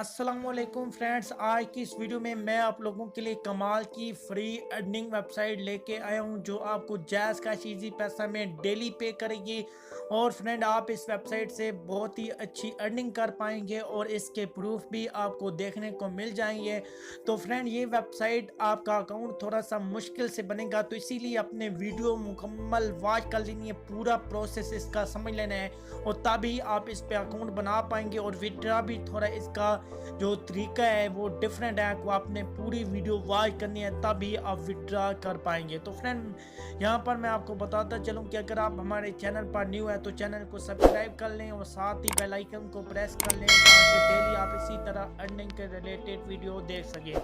अस्सलामुअलैकुम फ्रेंड्स, आज की इस वीडियो में मैं आप लोगों के लिए कमाल की फ्री अर्निंग वेबसाइट लेके आया हूं जो आपको जैज़ का इजी पैसा में डेली पे करेगी। और फ्रेंड, आप इस वेबसाइट से बहुत ही अच्छी अर्निंग कर पाएंगे और इसके प्रूफ भी आपको देखने को मिल जाएंगे। तो फ्रेंड, ये वेबसाइट आपका अकाउंट थोड़ा सा मुश्किल से बनेगा, तो इसीलिए अपने वीडियो मुकम्मल वॉच कर लेनी है, पूरा प्रोसेस इसका समझ लेना है और तभी आप इस पे अकाउंट बना पाएंगे। और विड्रा भी थोड़ा इसका जो तरीका है वो डिफरेंट है, वो आपने पूरी वीडियो वॉच करनी है तभी आप विड्रा कर पाएंगे। तो फ्रेंड, यहाँ पर मैं आपको बताता चलूँ कि अगर आप हमारे चैनल पर न्यू है तो चैनल को सब्सक्राइब कर लें और साथ ही बेल आइकन को प्रेस कर लें ताकि डेली आप इसी तरह अर्निंग के रिलेटेड वीडियो देख सकें।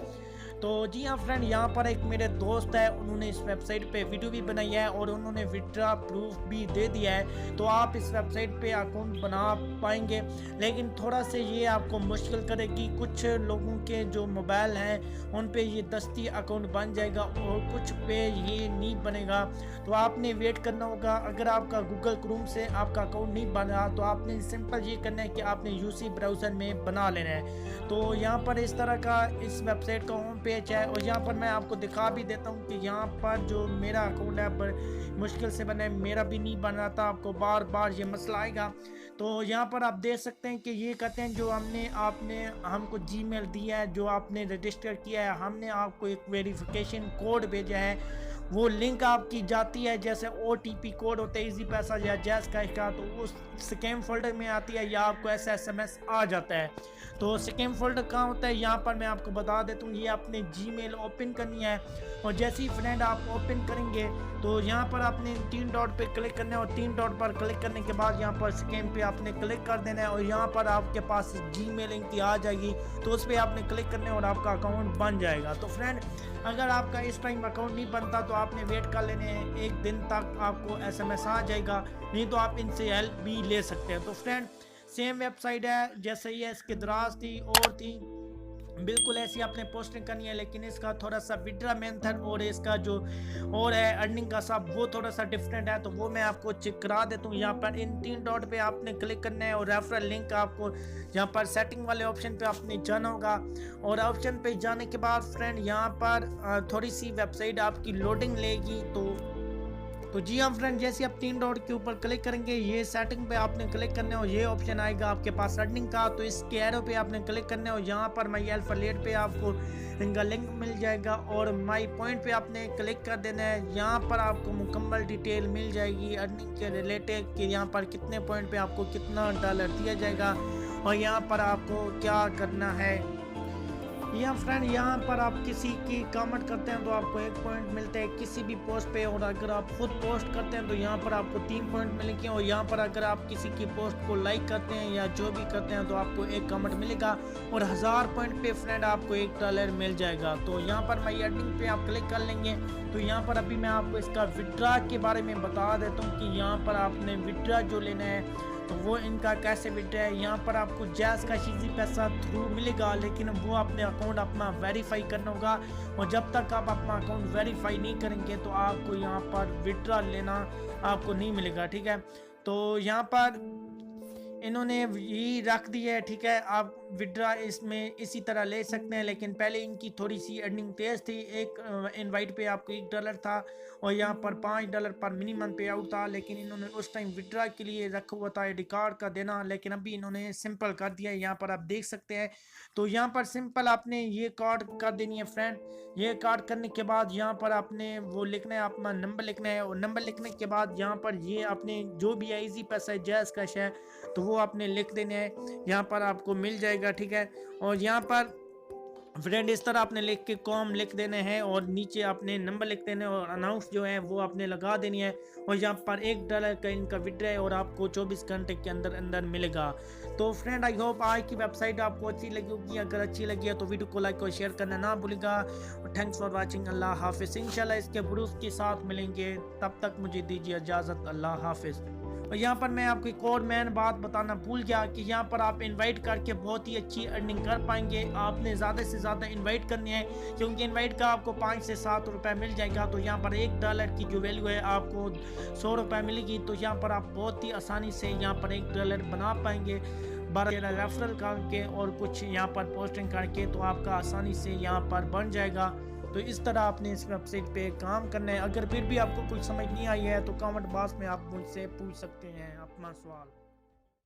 तो जी हाँ फ्रेंड, यहाँ पर एक मेरे दोस्त है, उन्होंने इस वेबसाइट पे वीडियो भी बनाई है और उन्होंने विड्रा प्रूफ भी दे दिया है। तो आप इस वेबसाइट पे अकाउंट बना पाएंगे, लेकिन थोड़ा से ये आपको मुश्किल करेगी। कुछ लोगों के जो मोबाइल हैं उन पे ये दस्ती अकाउंट बन जाएगा और कुछ पे ये नहीं बनेगा। तो आपने वेट करना होगा। अगर आपका गूगल क्रोम से आपका अकाउंट नहीं बना तो आपने सिंपल ये करना है कि आपने यूसी ब्राउज़र में बना लेना है। तो यहाँ पर इस तरह का इस वेबसाइट का होम पेज है और यहाँ पर मैं आपको दिखा भी देता हूँ कि यहाँ पर जो मेरा अकाउंट है मुश्किल से बना है, मेरा भी नहीं बन रहा था, आपको बार बार ये मसला आएगा। तो यहाँ पर आप देख सकते हैं कि ये कहते हैं जो आपने हमको जीमेल दिया है, जो आपने रजिस्टर किया है, हमने आपको एक वेरिफिकेशन कोड भेजा है, वो लिंक आपकी जाती है जैसे OTP कोड होते हैं इजी पैसा या जैज़ कैश का, तो उस स्कैम फोल्डर में आती है या आपको ऐसा SMS आ जाता है। तो स्कैम फोल्डर कहाँ होता है, यहाँ पर मैं आपको बता देता हूँ। ये आपने जीमेल ओपन करनी है और जैसे ही फ्रेंड आप ओपन करेंगे तो यहाँ पर आपने 3 डॉट पे क्लिक करना है और 3 डॉट पर क्लिक करने के बाद यहाँ पर स्कैम पे आपने क्लिक कर देना है और यहाँ पर आपके पास जीमेल लिंक आ जाएगी, तो उस पर आपने क्लिक करना है और आपका अकाउंट बन जाएगा। तो फ्रेंड, अगर आपका इस टाइम अकाउंट नहीं बनता तो आपने वेट कर लेने हैं, एक दिन तक आपको SMS आ जाएगा, नहीं तो आप इनसे हेल्प भी ले सकते हैं। तो फ्रेंड, सेम वेबसाइट है जैसे ये इसके दराज थी और थी, बिल्कुल ऐसी आपने पोस्टिंग करनी है, लेकिन इसका थोड़ा सा विड्रा मेथड और इसका जो और है अर्निंग का सब वो थोड़ा सा डिफरेंट है। तो वो मैं आपको चेक करा देता हूँ। यहाँ पर इन 3 डॉट पे आपने क्लिक करना है और रेफरल लिंक आपको यहाँ पर सेटिंग वाले ऑप्शन पे आपने जाना होगा और ऑप्शन पे जाने के बाद फ्रेंड यहाँ पर थोड़ी सी वेबसाइट आपकी लोडिंग लेगी। तो जी हाँ फ्रेंड, जैसे आप 3 डॉट के ऊपर क्लिक करेंगे ये सेटिंग पे आपने क्लिक करना है और ये ऑप्शन आएगा आपके पास अर्निंग का। तो इस एरो पे आपने क्लिक करना है और यहाँ पर माई एफिलिएट पे आपको इनका लिंक मिल जाएगा और माई पॉइंट पे आपने क्लिक कर देना है। यहाँ पर आपको मुकम्मल डिटेल मिल जाएगी अर्निंग के रिलेटेड कि यहाँ पर कितने पॉइंट पे आपको कितना डॉलर दिया जाएगा और यहाँ पर आपको क्या करना है। यहाँ फ्रेंड, यहाँ पर आप किसी की कमेंट करते हैं तो आपको 1 पॉइंट मिलते हैं किसी भी पोस्ट पे, और अगर आप खुद पोस्ट करते हैं तो यहाँ पर आपको 3 पॉइंट मिलेंगे और यहाँ पर अगर आप किसी की पोस्ट को लाइक करते हैं या जो भी करते हैं तो आपको 1 कमेंट मिलेगा और 1000 पॉइंट पे फ्रेंड आपको $1 मिल जाएगा। तो यहाँ पर माई अर्निंग पे आप क्लिक कर लेंगे। तो यहाँ पर अभी मैं आपको इसका विड्रा के बारे में बता देता हूँ कि यहाँ पर आपने विड्रा जो लेना है तो वो इनका कैसे विड्रा है। यहाँ पर आपको जैज़ का इजी पैसा थ्रू मिलेगा, लेकिन वो अपने अकाउंट अपना वेरीफाई करना होगा और जब तक आप अपना अकाउंट वेरीफाई नहीं करेंगे तो आपको यहाँ पर विड्रा लेना आपको नहीं मिलेगा, ठीक है। तो यहाँ पर इन्होंने यही रख दिया है, ठीक है। आप विड्रा इसमें इसी तरह ले सकते हैं, लेकिन पहले इनकी थोड़ी सी अर्निंग तेज थी। एक इनवाइट पे आपको $1 था और यहाँ पर $5 पर मिनिमम पे आउट था, लेकिन इन्होंने उस टाइम विड्रा के लिए रखा हुआ था आईडी कार्ड का देना, लेकिन अभी इन्होंने सिंपल कर दिया है। यहाँ पर आप देख सकते हैं। तो यहाँ पर सिंपल आपने ये कार्ड कर देनी है फ्रेंड। ये कार्ड करने के बाद यहाँ पर आपने वो लिखना है, अपना नंबर लिखना है और नंबर लिखने के बाद यहाँ पर ये आपने जो भी इजी पैसा है जैज़ कैश है तो वो आपने लिख देना है, यहाँ पर आपको मिल जाएगा, ठीक है। और यहाँ पर फ्रेंड इस तरह आपने लिख के कॉम लिख देने हैं और नीचे आपने नंबर लिख देने और अनाउंस जो है वो आपने लगा देनी है और यहाँ पर $1 का इनका विड्रा है और आपको 24 घंटे के अंदर अंदर मिलेगा। तो फ्रेंड, आई होप आज की वेबसाइट आपको अच्छी लगी होगी। अगर अच्छी लगी है तो वीडियो को लाइक और शेयर करना ना भूलिएगा। Thanks for watching. अल्लाह हाफिज़। इंशाल्लाह इसके प्रूफ के साथ मिलेंगे, तब तक मुझे दीजिए इजाज़त। अल्लाह हाफिज़। और यहाँ पर मैं आपको एक और मैन बात बताना भूल गया कि यहाँ पर आप इनवाइट करके बहुत ही अच्छी अर्निंग कर पाएंगे। आपने ज़्यादा से ज़्यादा इनवाइट करनी है, क्योंकि इनवाइट का आपको 5 से 7 रुपये मिल जाएगा। तो यहाँ पर $1 की जो वैल्यू है आपको 100 रुपये मिलेगी। तो यहाँ पर आप बहुत ही आसानी से यहाँ पर $1 बना पाएंगे। 12 रेफरल करके और कुछ यहाँ पर पोस्टिंग करके तो आपका आसानी से यहाँ पर बन जाएगा। तो इस तरह आपने इस वेबसाइट पे काम करना है। अगर फिर भी आपको कुछ समझ नहीं आई है तो कमेंट बॉक्स में आप मुझसे पूछ सकते हैं अपना सवाल।